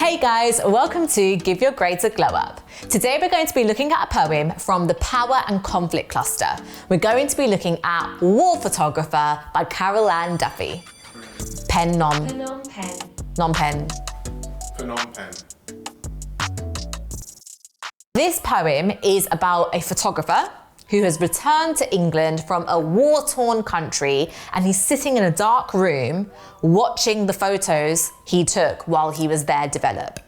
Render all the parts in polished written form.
Hey guys, welcome to Give Your Grades a Glow Up. Today we're going to be looking at a poem from the Power and Conflict cluster. We're going to be looking at War Photographer by Carol Ann Duffy. Phnom Penh. This poem is about a photographer who has returned to England from a war-torn country, and he's sitting in a dark room watching the photos he took while he was there develop.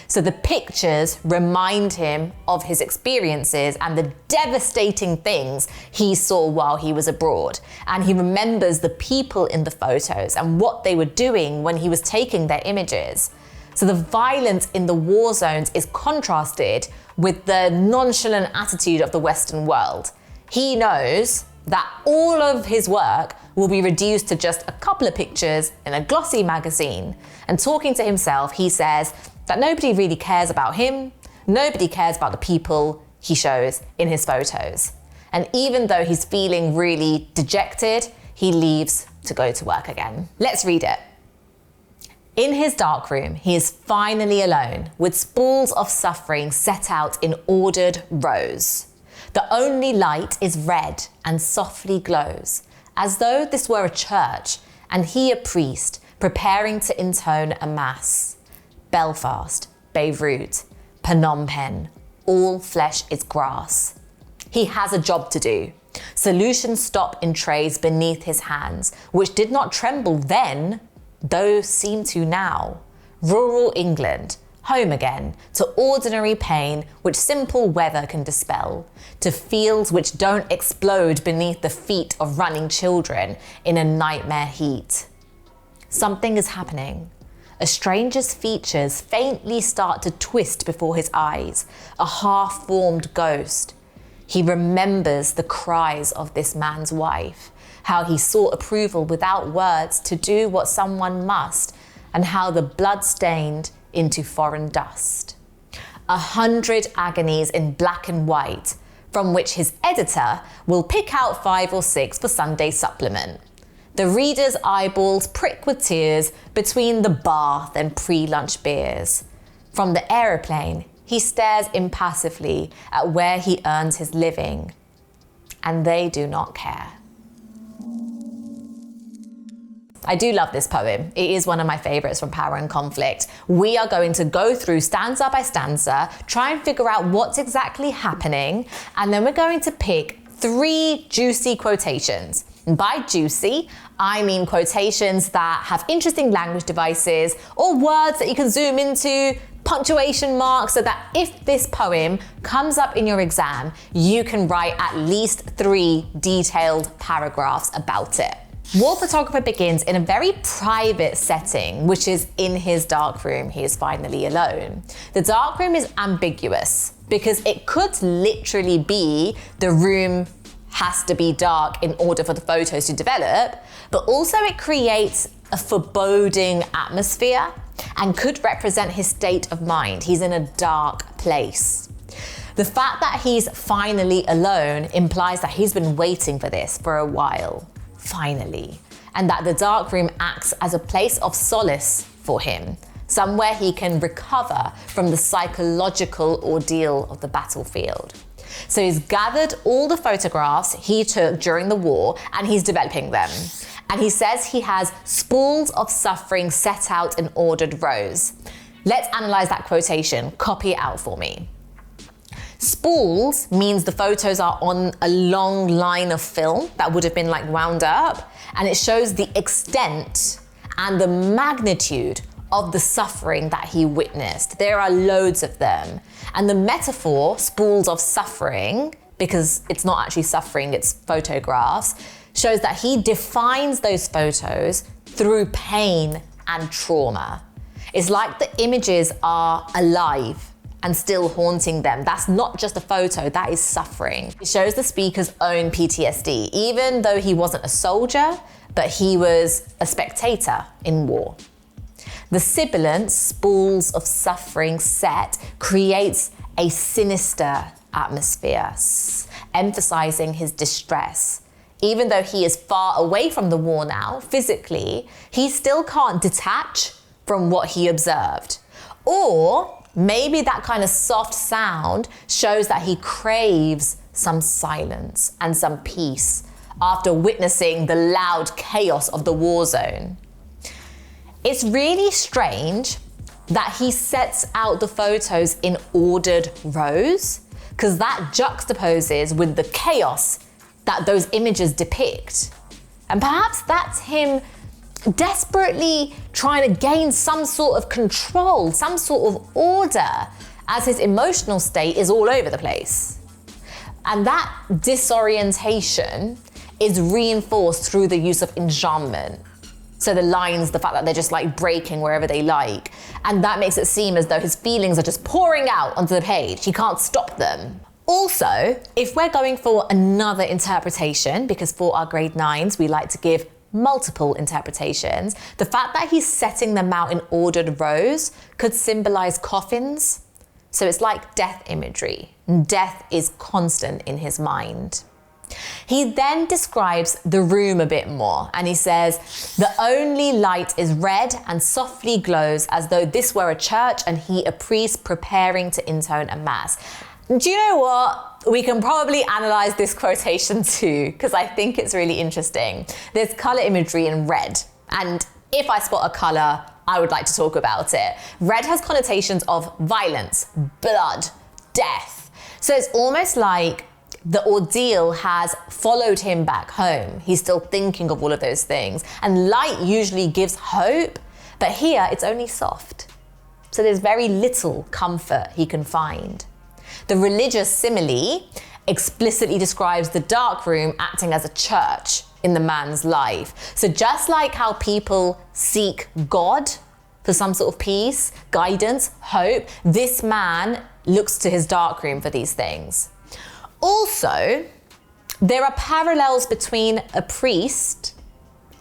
So the pictures remind him of his experiences and the devastating things he saw while he was abroad. And he remembers the people in the photos and what they were doing when he was taking their images. So the violence in the war zones is contrasted with the nonchalant attitude of the Western world. He knows that all of his work will be reduced to just a couple of pictures in a glossy magazine. And talking to himself, he says that nobody really cares about him, nobody cares about the people he shows in his photos. And even though he's feeling really dejected, he leaves to go to work again. Let's read it. In his darkroom, he is finally alone, with spools of suffering set out in ordered rows. The only light is red and softly glows, as though this were a church, and he a priest, preparing to intone a mass. Belfast, Beirut, Phnom Penh, all flesh is grass. He has a job to do. Solutions stop in trays beneath his hands, which did not tremble then, though seem to now. Rural England, home again, to ordinary pain which simple weather can dispel, to fields which don't explode beneath the feet of running children in a nightmare heat. Something is happening. A stranger's features faintly start to twist before his eyes, a half-formed ghost. He remembers the cries of this man's wife, how he sought approval without words to do what someone must, and how the blood stained into foreign dust. 100 agonies in black and white, from which his editor will pick out 5 or 6 for Sunday's supplement. The reader's eyeballs prick with tears between the bath and pre-lunch beers. From the aeroplane, he stares impassively at where he earns his living, and they do not care. I do love this poem. It is one of my favorites from Power and Conflict. We are going to go through stanza by stanza, try and figure out what's exactly happening, and then we're going to pick 3 juicy quotations. And by juicy, I mean quotations that have interesting language devices or words that you can zoom into, punctuation marks, so that if this poem comes up in your exam, you can write at least 3 detailed paragraphs about it. War Photographer begins in a very private setting, which is in his darkroom. He is finally alone. The darkroom is ambiguous because it could literally be the room has to be dark in order for the photos to develop, but also it creates a foreboding atmosphere and could represent his state of mind. He's in a dark place. The fact that he's finally alone implies that he's been waiting for this for a while. Finally, and that the darkroom acts as a place of solace for him, somewhere he can recover from the psychological ordeal of the battlefield. So he's gathered all the photographs he took during the war and he's developing them. And he says he has spools of suffering set out in ordered rows. Let's analyze that quotation. Copy it out for me. Spools means the photos are on a long line of film that would have been like wound up, and it shows the extent and the magnitude of the suffering that he witnessed. There are loads of them. And the metaphor, spools of suffering, because it's not actually suffering, it's photographs, shows that he defines those photos through pain and trauma. It's like the images are alive and still haunting them. That's not just a photo, that is suffering. It shows the speaker's own PTSD, even though he wasn't a soldier, but he was a spectator in war. The sibilant spools of suffering set creates a sinister atmosphere, emphasizing his distress. Even though he is far away from the war now, physically, he still can't detach from what he observed. Or maybe that kind of soft sound shows that he craves some silence and some peace after witnessing the loud chaos of the war zone. It's really strange that he sets out the photos in ordered rows, because that juxtaposes with the chaos that those images depict. And perhaps that's him desperately trying to gain some sort of control, some sort of order, as his emotional state is all over the place. And that disorientation is reinforced through the use of enjambment. So the lines, the fact that they're just like breaking wherever they like. And that makes it seem as though his feelings are just pouring out onto the page. He can't stop them. Also, if we're going for another interpretation, because for our grade 9s, we like to give multiple interpretations, the fact that he's setting them out in ordered rows could symbolize coffins. So it's like death imagery. Death is constant in his mind. He then describes the room a bit more, and he says, the only light is red and softly glows as though this were a church and he a priest preparing to intone a mass. Do you know what? We can probably analyze this quotation too, because I think it's really interesting. There's color imagery in red, and if I spot a color, I would like to talk about it. Red has connotations of violence, blood, death. So it's almost like the ordeal has followed him back home. He's still thinking of all of those things. And light usually gives hope, but here it's only soft. So there's very little comfort he can find. The religious simile explicitly describes the dark room acting as a church in the man's life. So just like how people seek God for some sort of peace, guidance, hope, this man looks to his dark room for these things. Also, there are parallels between a priest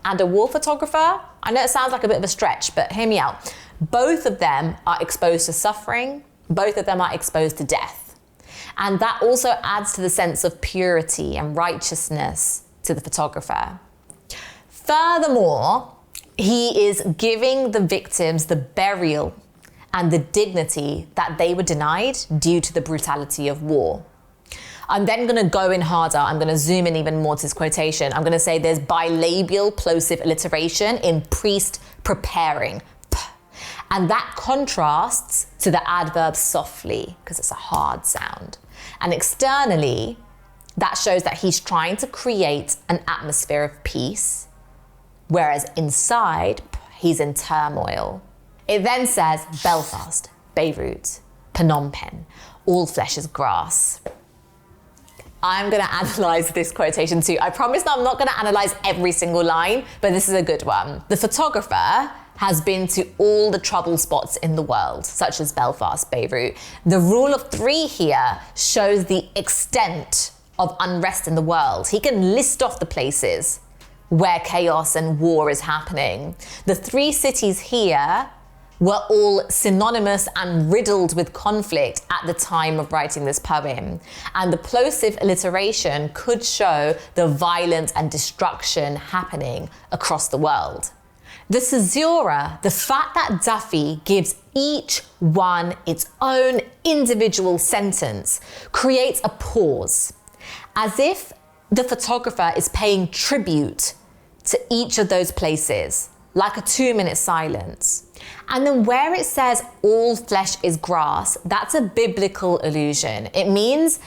and a war photographer. I know it sounds like a bit of a stretch, but hear me out. Both of them are exposed to suffering. Both of them are exposed to death. And that also adds to the sense of purity and righteousness to the photographer. Furthermore, he is giving the victims the burial and the dignity that they were denied due to the brutality of war. I'm then going to go in harder. I'm going to zoom in even more to this quotation. I'm going to say there's bilabial plosive alliteration in priest preparing. And that contrasts to the adverb softly, because it's a hard sound. And externally, that shows that he's trying to create an atmosphere of peace, whereas inside, he's in turmoil. It then says Belfast, Beirut, Phnom Penh, all flesh is grass. I'm going to analyze this quotation too. I promise that I'm not going to analyze every single line, but this is a good one. The photographer has been to all the trouble spots in the world, such as Belfast, Beirut. The rule of 3 here shows the extent of unrest in the world. He can list off the places where chaos and war is happening. The 3 cities here were all synonymous and riddled with conflict at the time of writing this poem. And the plosive alliteration could show the violence and destruction happening across the world. The caesura, the fact that Duffy gives each one its own individual sentence, creates a pause, as if the photographer is paying tribute to each of those places, like a 2-minute silence. And then where it says all flesh is grass, that's a biblical allusion. It means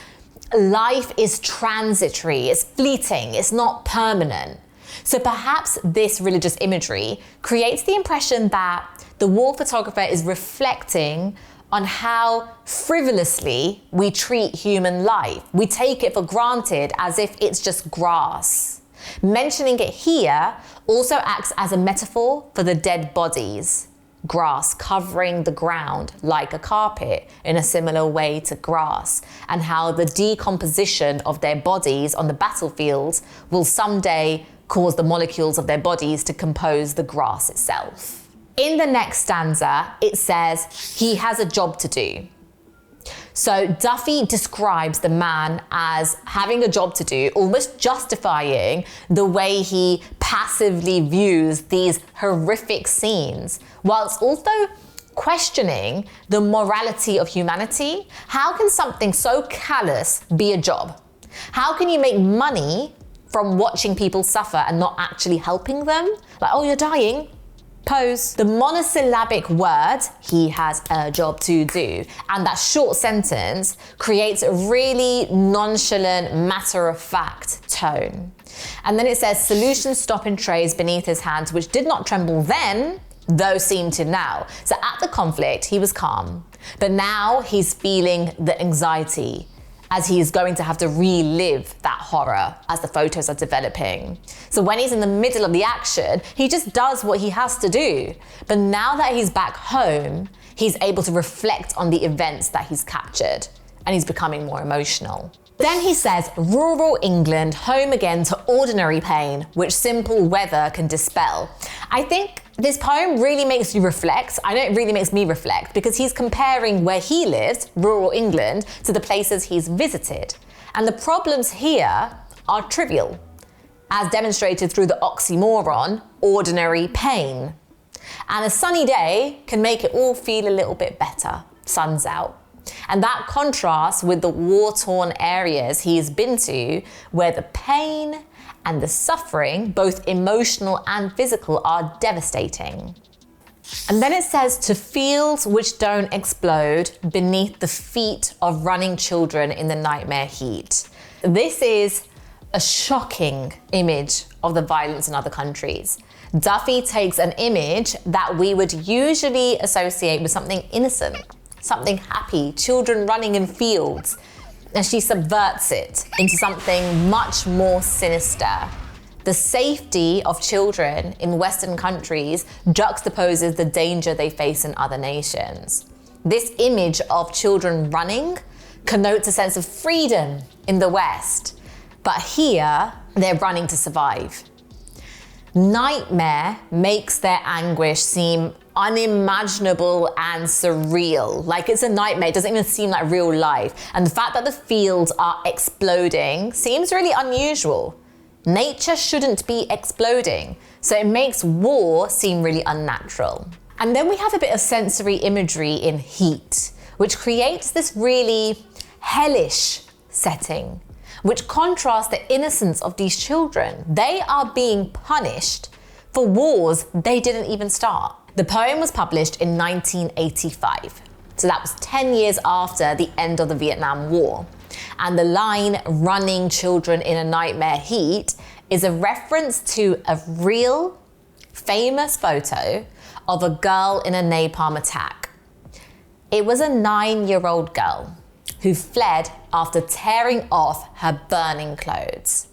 life is transitory, it's fleeting, it's not permanent. So perhaps this religious imagery creates the impression that the war photographer is reflecting on how frivolously we treat human life. We take it for granted as if it's just grass. Mentioning it here also acts as a metaphor for the dead bodies, grass covering the ground like a carpet in a similar way to grass, and how the decomposition of their bodies on the battlefields will someday cause the molecules of their bodies to compose the grass itself. In the next stanza, it says he has a job to do. So Duffy describes the man as having a job to do, almost justifying the way he passively views these horrific scenes, whilst also questioning the morality of humanity. How can something so callous be a job? How can you make money from watching people suffer and not actually helping them? Like, oh, you're dying. Pose. The monosyllabic word, he has a job to do, and that short sentence creates a really nonchalant, matter-of-fact tone. And then it says, solution stop in trays beneath his hands, which did not tremble then, though seem to now. So at the conflict, he was calm, but now he's feeling the anxiety as he is going to have to relive that horror as the photos are developing. So when he's in the middle of the action, he just does what he has to do. But now that he's back home, he's able to reflect on the events that he's captured, and he's becoming more emotional. Then he says, rural England, home again to ordinary pain, which simple weather can dispel. I think this poem really makes you reflect. I know it really makes me reflect, because he's comparing where he lives, rural England, to the places he's visited. And the problems here are trivial, as demonstrated through the oxymoron, ordinary pain. And a sunny day can make it all feel a little bit better. Sun's out. And that contrasts with the war-torn areas he has been to, where the pain and the suffering, both emotional and physical, are devastating. And then it says, to fields which don't explode beneath the feet of running children in the nightmare heat. This is a shocking image of the violence in other countries. Duffy takes an image that we would usually associate with something innocent, something happy, children running in fields, and she subverts it into something much more sinister. The safety of children in Western countries juxtaposes the danger they face in other nations. This image of children running connotes a sense of freedom in the West, but here they're running to survive. Nightmare makes their anguish seem unimaginable and surreal. Like it's a nightmare, it doesn't even seem like real life. And the fact that the fields are exploding seems really unusual. Nature shouldn't be exploding, so it makes war seem really unnatural. And then we have a bit of sensory imagery in heat, which creates this really hellish setting, which contrasts the innocence of these children. They are being punished for wars they didn't even start. The poem was published in 1985, so that was 10 years after the end of the Vietnam War. And the line, running children in a nightmare heat, is a reference to a real, famous photo of a girl in a napalm attack. It was a 9-year-old girl who fled after tearing off her burning clothes.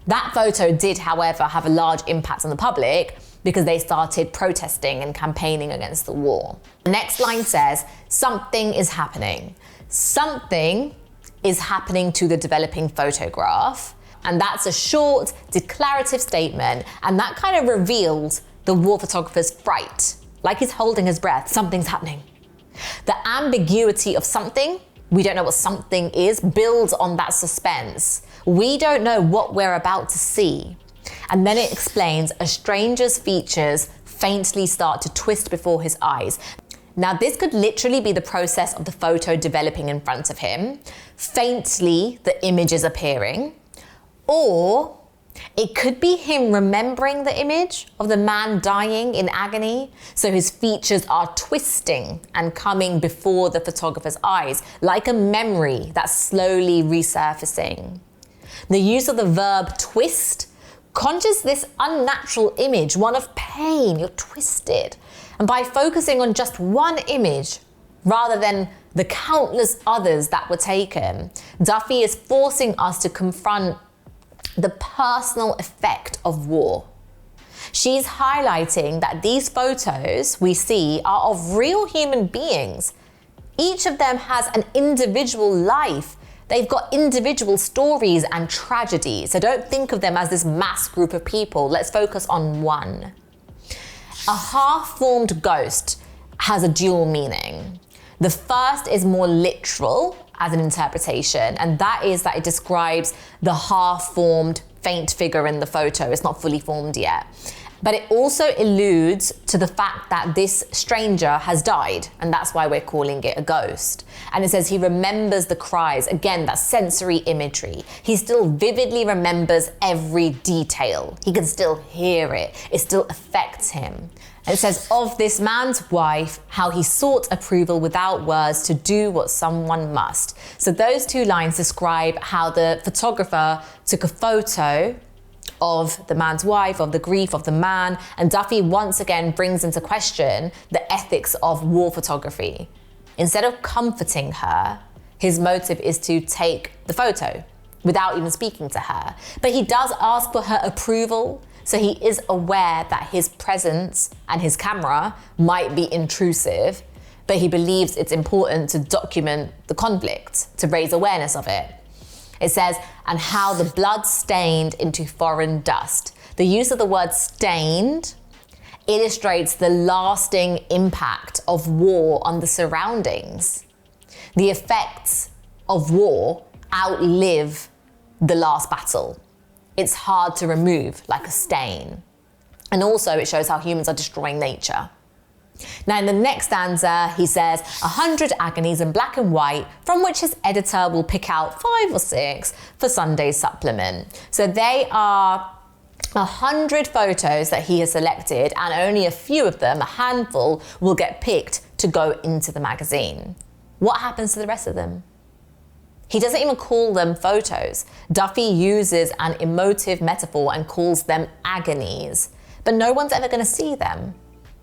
That photo did, however, have a large impact on the public because they started protesting and campaigning against the war. The next line says, something is happening. Something is happening to the developing photograph. And that's a short, declarative statement, and that kind of reveals the war photographer's fright, like he's holding his breath. Something's happening. The ambiguity of something, we don't know what something is, builds on that suspense. We don't know what we're about to see. And then it explains a stranger's features faintly start to twist before his eyes. Now, this could literally be the process of the photo developing in front of him. Faintly, the image is appearing. Or it could be him remembering the image of the man dying in agony, so his features are twisting and coming before the photographer's eyes, like a memory that's slowly resurfacing. The use of the verb twist conjures this unnatural image, one of pain. You're twisted. And by focusing on just one image, rather than the countless others that were taken, Duffy is forcing us to confront the personal effect of war. She's highlighting that these photos we see are of real human beings. Each of them has an individual life. They've got individual stories and tragedies. So don't think of them as this mass group of people. Let's focus on one. A half-formed ghost has a dual meaning. The first is more literal as an interpretation, and that is that it describes the half-formed faint figure in the photo. It's not fully formed yet. But it also alludes to the fact that this stranger has died, and that's why we're calling it a ghost. And it says he remembers the cries. Again, that sensory imagery. He still vividly remembers every detail. He can still hear it. It still affects him. And it says, of this man's wife, how he sought approval without words to do what someone must. So those two lines describe how the photographer took a photo of the man's wife, of the grief of the man, and Duffy once again brings into question the ethics of war photography. Instead of comforting her, his motive is to take the photo without even speaking to her. But he does ask for her approval, so he is aware that his presence and his camera might be intrusive, but he believes it's important to document the conflict, to raise awareness of it. It says, and how the blood stained into foreign dust. The use of the word stained illustrates the lasting impact of war on the surroundings. The effects of war outlive the last battle. It's hard to remove, like a stain. And also it shows how humans are destroying nature. Now in the next stanza, he says, 100 agonies in black and white, from which his editor will pick out 5 or 6 for Sunday's supplement. So they are 100 photos that he has selected, and only a few of them, a handful, will get picked to go into the magazine. What happens to the rest of them? He doesn't even call them photos. Duffy uses an emotive metaphor and calls them agonies, but no one's ever going to see them.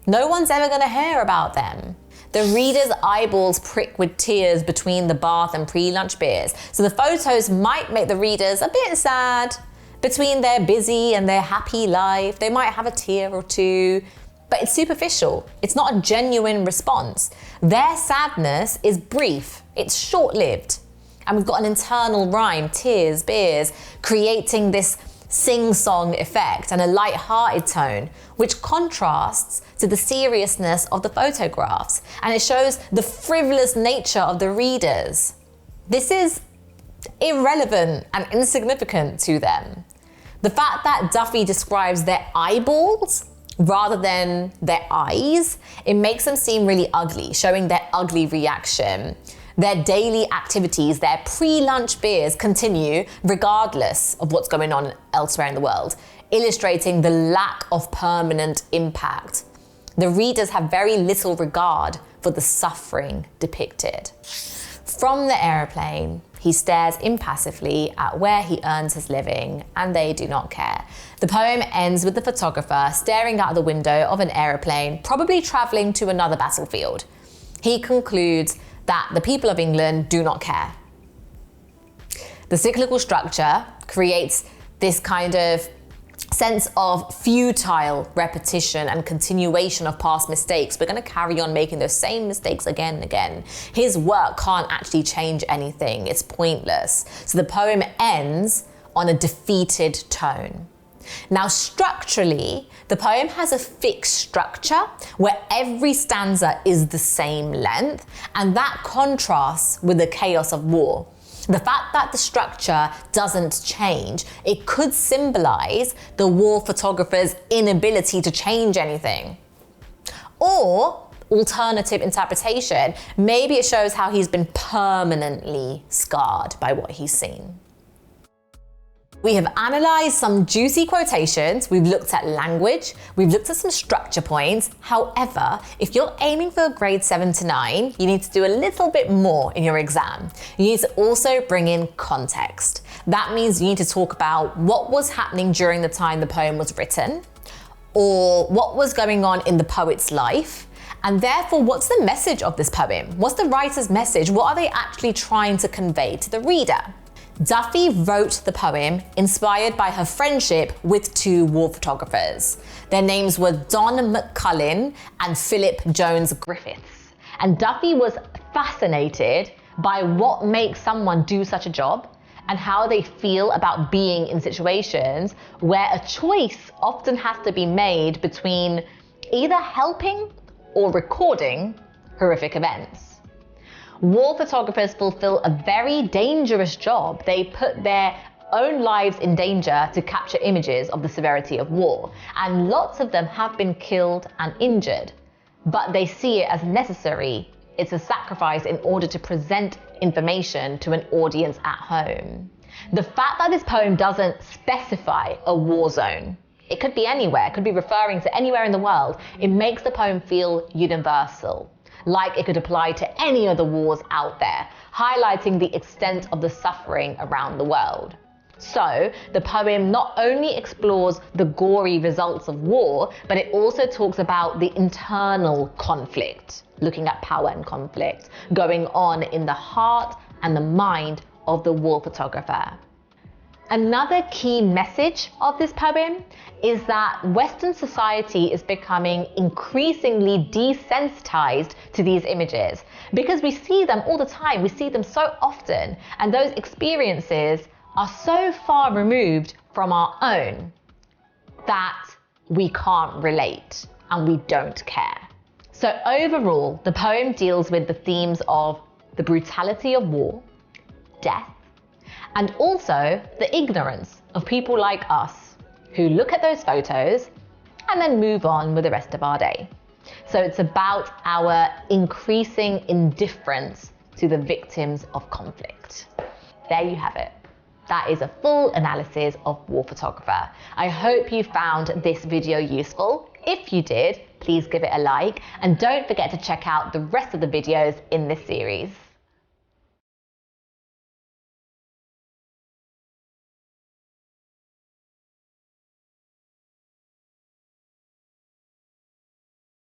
No one's ever going to hear about them. The reader's eyeballs prick with tears between the bath and pre-lunch beers, so the photos might make the readers a bit sad. Between their busy and their happy life, they might have a tear or two, but it's superficial. It's not a genuine response. Their sadness is brief, it's short-lived. And we've got an internal rhyme, tears, beers, creating this sing-song effect and a light-hearted tone, which contrasts to the seriousness of the photographs, and it shows the frivolous nature of the readers. This is irrelevant and insignificant to them. The fact that Duffy describes their eyeballs rather than their eyes, it makes them seem really ugly, showing their ugly reaction. Their daily activities, their pre-lunch beers continue regardless of what's going on elsewhere in the world, illustrating the lack of permanent impact. The readers have very little regard for the suffering depicted. From the aeroplane, he stares impassively at where he earns his living, and they do not care. The poem ends with the photographer staring out the window of an aeroplane, probably traveling to another battlefield. He concludes that the people of England do not care. The cyclical structure creates this kind of sense of futile repetition and continuation of past mistakes. We're going to carry on making those same mistakes again and again. His work can't actually change anything. It's pointless. So the poem ends on a defeated tone. Now, structurally, the poem has a fixed structure where every stanza is the same length, and that contrasts with the chaos of war. The fact that the structure doesn't change, it could symbolize the war photographer's inability to change anything. Or, alternative interpretation, maybe it shows how he's been permanently scarred by what he's seen. We have analysed some juicy quotations, we've looked at language, we've looked at some structure points. However, if you're aiming for a grade 7 to 9, you need to do a little bit more in your exam. You need to also bring in context. That means you need to talk about what was happening during the time the poem was written, or what was going on in the poet's life, and therefore what's the message of this poem? What's the writer's message? What are they actually trying to convey to the reader? Duffy wrote the poem inspired by her friendship with 2 war photographers. Their names were Don McCullin and Philip Jones Griffiths. And Duffy was fascinated by what makes someone do such a job and how they feel about being in situations where a choice often has to be made between either helping or recording horrific events. War photographers fulfill a very dangerous job. They put their own lives in danger to capture images of the severity of war, and lots of them have been killed and injured, but they see it as necessary. It's a sacrifice in order to present information to an audience at home. The fact that this poem doesn't specify a war zone, it could be anywhere, it could be referring to anywhere in the world, it makes the poem feel universal, like it could apply to any other wars out there, highlighting the extent of the suffering around the world. So, the poem not only explores the gory results of war, but it also talks about the internal conflict, looking at power and conflict, going on in the heart and the mind of the war photographer. Another key message of this poem is that Western society is becoming increasingly desensitized to these images because we see them all the time, we see them so often, and those experiences are so far removed from our own that we can't relate and we don't care. So overall, the poem deals with the themes of the brutality of war, death, and also the ignorance of people like us who look at those photos and then move on with the rest of our day. So it's about our increasing indifference to the victims of conflict. There you have it. That is a full analysis of War Photographer. I hope you found this video useful. If you did, please give it a like and don't forget to check out the rest of the videos in this series.